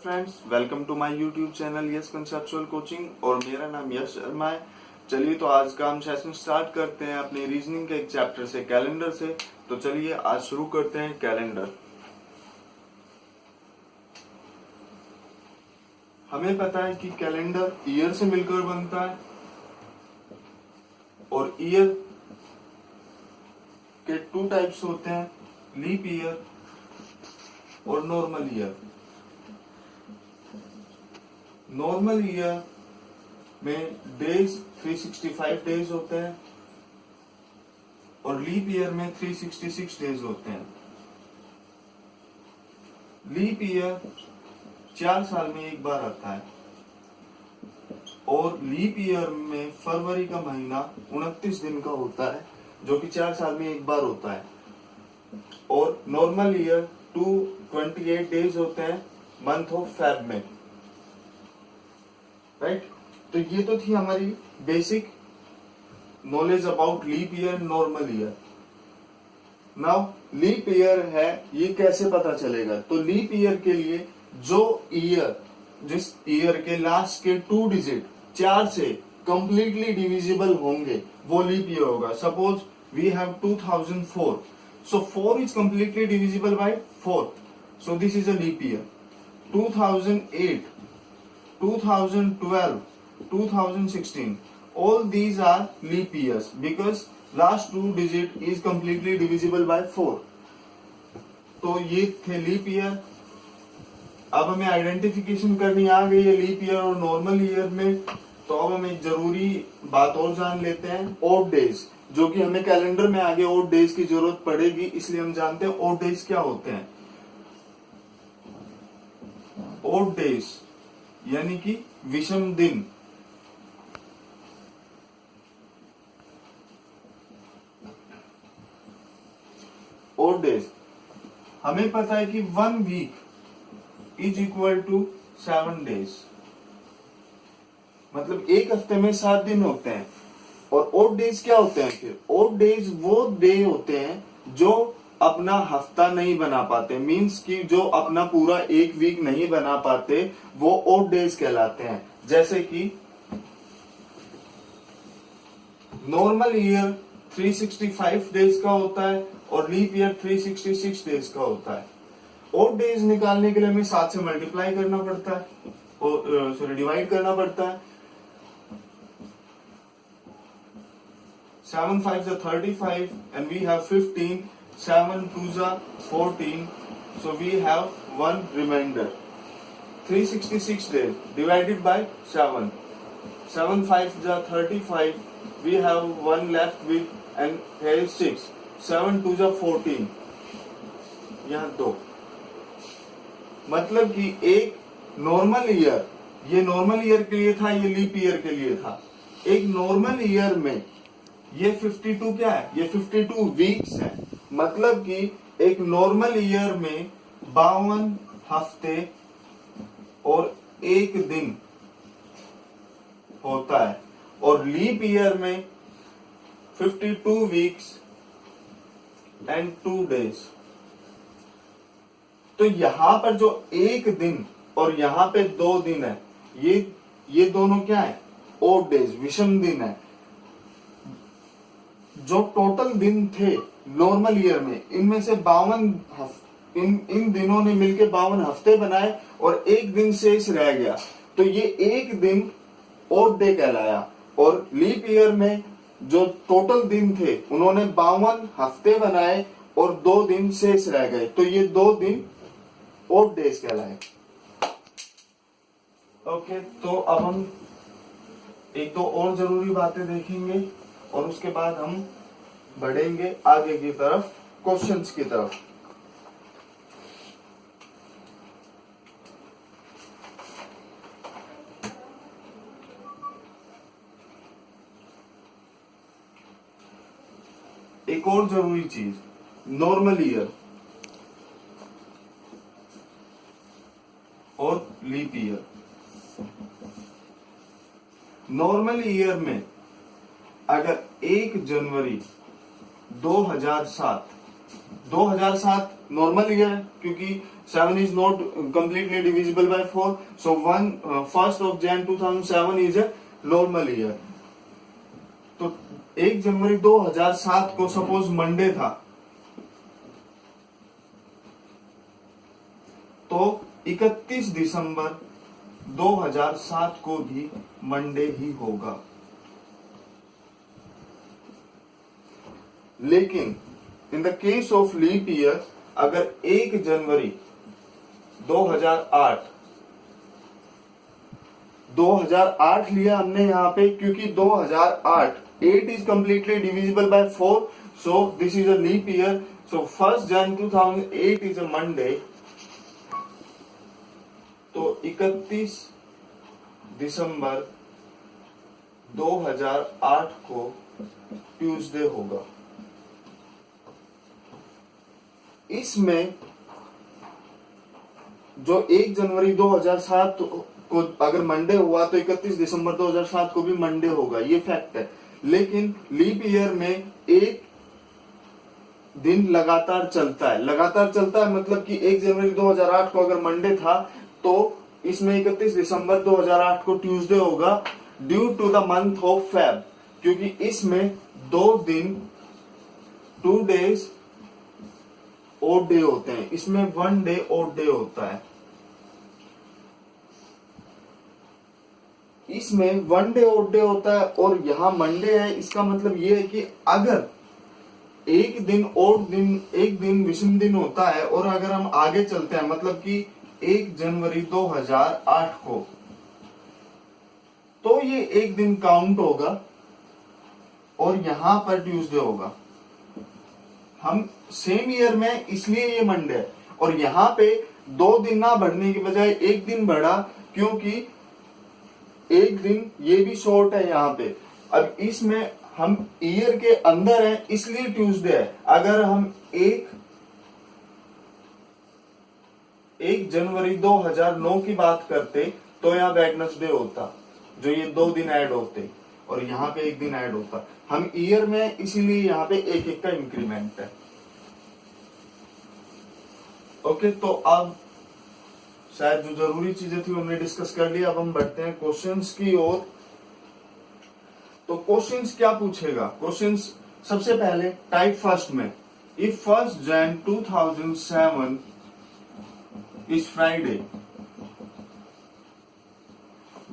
Friends, welcome to my YouTube channel yes conceptual coaching और मेरा नाम यश शर्मा है। चलिए तो आज का हम सेशन स्टार्ट करते हैं अपने रीजनिंग के एक चैप्टर से, कैलेंडर से। तो चलिए आज शुरू करते हैं कैलेंडर। हमें पता है कि कैलेंडर ईयर से मिलकर बनता है और ईयर के टू टाइप्स होते हैं, लीप ईयर और नॉर्मल ईयर। नॉर्मल ईयर में डेज 365 डेज होते हैं और लीप ईयर में 366 डेज होते हैं। लीप ईयर 4 साल में एक बार आता है और लीप ईयर में फरवरी का महीना 29 दिन का होता है, जो कि 4 साल में एक बार होता है। और नॉर्मल ईयर 228 डेज होते हैं मंथ ऑफ फेब में, राइट। तो ये तो थी हमारी basic knowledge about leap year, normal year. Now leap year है, ये कैसे पता चलेगा? तो लीप ईयर के लिए जो ईयर, जिस ईयर के लास्ट के 2 डिजिट 4 से कंप्लीटली डिविजिबल होंगे वो लीप ईयर होगा। Suppose we have 2004, so 4 is completely divisible by 4, so this is a leap year. 2008, 2012, 2016, all these are leap years because last 2 digit is completely divisible by 4. तो ये थे leap year. अब हमें identification करनी आ गई है leap year और normal year में, तो अब हम एक जरूरी बात और जान लेते हैं, ऑड डेज, जो कि हमें कैलेंडर में आगे ऑड डेज की जरूरत पड़ेगी, इसलिए हम जानते हैं ऑड डेज क्या होते हैं। ऑड डेज यानी कि विषम दिन। ऑड डेज हमें पता है कि 1 week is equal to 7 days, मतलब एक हफ्ते में 7 दिन होते हैं। और ऑड डेज क्या होते हैं? फिर ऑड डेज वो डे होते हैं जो अपना हफ्ता नहीं बना पाते, मींस कि जो अपना पूरा एक वीक नहीं बना पाते, वो ऑड डेज कहलाते हैं। जैसे कि नॉर्मल ईयर 365 डेज का होता है और लीप ईयर 366 डेज का होता है। ऑड डेज निकालने के लिए हमें 7 से मल्टीप्लाई करना पड़ता है, सॉरी डिवाइड करना पड़ता है। 7 5 are 35 and we have 15, 7 2 are 14, so we have one remainder. 366 days divided by 7, 7 5 are 35, we have one left with and here is 6, 7 2 are 14, यहाँ 2। मतलब कि एक नॉर्मल ईयर, ये नॉर्मल ईयर के लिए था, ये लीप ईयर के लिए था। एक नॉर्मल ईयर में ये 52 क्या है? ये 52 वीक्स है। मतलब कि एक नॉर्मल ईयर में 52 हफ्ते और 1 दिन होता है और लीप ईयर में 52 वीक्स एंड 2 डेज। तो यहां पर जो 1 दिन और यहां पे 2 दिन है, ये दोनों क्या है? ऑड डेज, विषम दिन है। जो टोटल दिन थे नॉर्मल ईयर में, इनमें से 52 इन दिनों ने मिलकर 52 हफ्ते बनाए और 1 दिन शेष रह गया, तो ये 1 दिन ऑड डे कहलाया। और लीप ईयर में जो टोटल दिन थे उन्होंने 52 हफ्ते बनाए और 2 दिन शेष रह गए, तो ये 2 दिन ऑड डेज कहलाए। ओके, तो अब हम 1-2 और जरूरी बातें देखेंगे और उसके बाद हम बढ़ेंगे आगे की तरफ, क्वेश्चंस की तरफ। एक और जरूरी चीज, नॉर्मल ईयर और लीप ईयर। नॉर्मल ईयर में अगर 1 जनवरी 2007 नॉर्मल ईयर है, क्योंकि 7 is not completely divisible by 4, so 1 of Jan 2007 is a normal year. तो 1 जनवरी 2007 को सपोज मंडे था, तो 31 दिसंबर 2007 को भी मंडे ही होगा। लेकिन in the case of leap year, अगर 1 जनवरी 2008 लिया हमने यहाँ पे, क्योंकि 2008 8 is completely divisible by 4, so this is a leap year. So 1 Jan 2008 is a Monday, तो 31 दिसंबर 2008 को ट्यूसडे होगा। इसमें जो 1 जनवरी 2007 को अगर मंडे हुआ, तो 31 दिसंबर 2007 को भी मंडे होगा, ये फैक्ट है। लेकिन लीप ईयर में एक दिन लगातार चलता है, मतलब कि 1 जनवरी 2008 को अगर मंडे था, तो इसमें 31 दिसंबर 2008 को ट्यूसडे होगा, due to the month of Feb, क्योंकि इसमें 2 दिन 2 डेज ओड डे होते हैं, इसमें 1 डे ओड डे होता है। इसमें 1 डे ओड डे होता है और यहां मंडे है। इसका मतलब ये है कि अगर एक दिन विषम दिन होता है, और अगर हम आगे चलते हैं, मतलब कि 1 जनवरी 2008 को, तो ये एक दिन काउंट होगा और यहां पर ट्यूसडे होगा। हम सेम ईयर में, इसलिए ये मंडे है, और यहां पे 2 दिन ना बढ़ने की बजाय 1 दिन बढ़ा, क्योंकि 1 दिन ये भी शॉर्ट है यहाँ पे। अब इसमें हम ईयर के अंदर हैं, इसलिए ट्यूसडे है। अगर हम 1 जनवरी 2009 की बात करते, तो यहाँ वेडनेसडे होता, जो ये 2 दिन ऐड होते, और यहाँ पे 1 दिन ऐड होता। हम ईयर में, इसीलिए यहाँ पे 1 का इंक्रीमेंट है। ओके, तो अब शायद जो जरूरी चीजें थी हमने डिस्कस कर लिया। अब हम बढ़ते हैं क्वेश्चंस की ओर। तो क्वेश्चंस क्या पूछेगा? क्वेश्चंस सबसे पहले टाइप फर्स्ट में, if 1 Jan 2007 is Friday,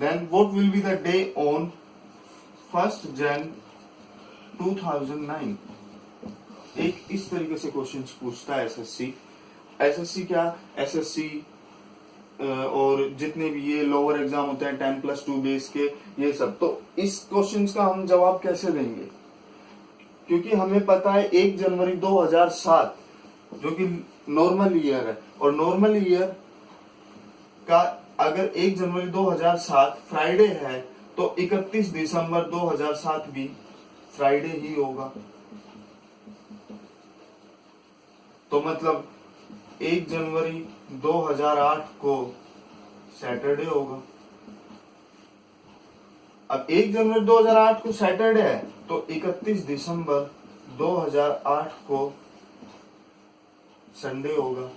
then what will be the day on 1 Jan 2009? एक इस तरीके से क्वेश्चंस पूछता है एसएससी क्या, एसएससी और जितने भी ये लोअर एग्जाम होते हैं 10+2 बेस के, ये सब। तो इस क्वेश्चंस का हम जवाब कैसे देंगे? क्योंकि हमें पता है 1 जनवरी 2007 जो कि नॉर्मल ईयर है, और नॉर्मल ईयर का अगर 1 जनवरी 2007 फ्राइडे है, तो 31 दिसंबर 2007 भी फ्राइडे ही होगा। तो मतलब 1 जनवरी 2008 को सैटरडे होगा। अब 1 जनवरी 2008 को सैटरडे है, तो 31 दिसंबर 2008 को संडे होगा,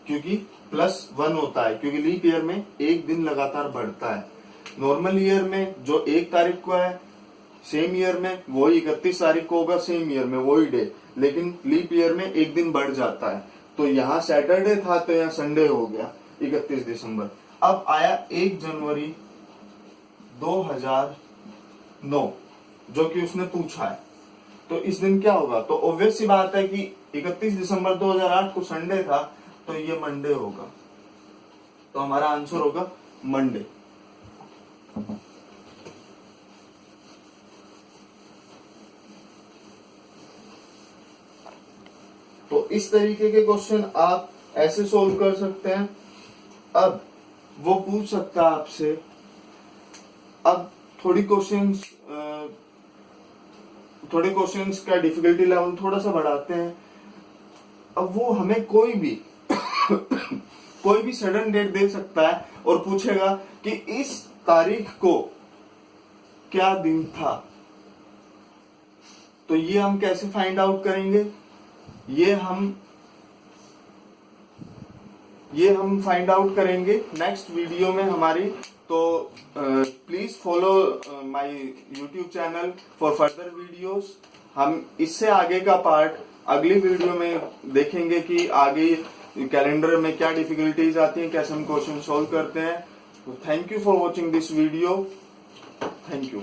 क्योंकि +1 होता है, क्योंकि लीप ईयर में 1 दिन लगातार बढ़ता है। नॉर्मल ईयर में जो 1 तारीख को है, सेम ईयर में वही 31 तारीख को होगा, सेम ईयर में वही डे, लेकिन लीप ईयर में 1 दिन बढ़ जाता है। तो यहाँ सैटरडे था, तो यहाँ संडे हो गया 31 दिसंबर। अब आया 1 जनवरी 2009 जो कि उसने पूछा है, तो इस दिन क्या होगा? तो ऑब्वियस सी बात है कि 31 दिसंबर 2008 को संडे था, तो ये मंडे होगा। तो हमारा आंसर होगा मंडे। तो इस तरीके के क्वेश्चन आप ऐसे सोल्व कर सकते हैं। अब वो पूछ सकता है आपसे, अब थोड़े क्वेश्चंस का डिफिकल्टी लेवल थोड़ा सा बढ़ाते हैं। अब वो हमें कोई भी सडन डेट दे सकता है और पूछेगा कि इस तारीख को क्या दिन था। तो ये हम कैसे फाइंड आउट करेंगे? ये हम फाइंड आउट करेंगे नेक्स्ट वीडियो में हमारी। तो please follow my YouTube channel for further videos. हम इससे आगे का पार्ट अगली वीडियो में देखेंगे कि आगे कैलेंडर में क्या डिफिकल्टीज आती हैं, कैसे हम क्वेश्चन सोल्व करते हैं। Thank you for watching this video. Thank you.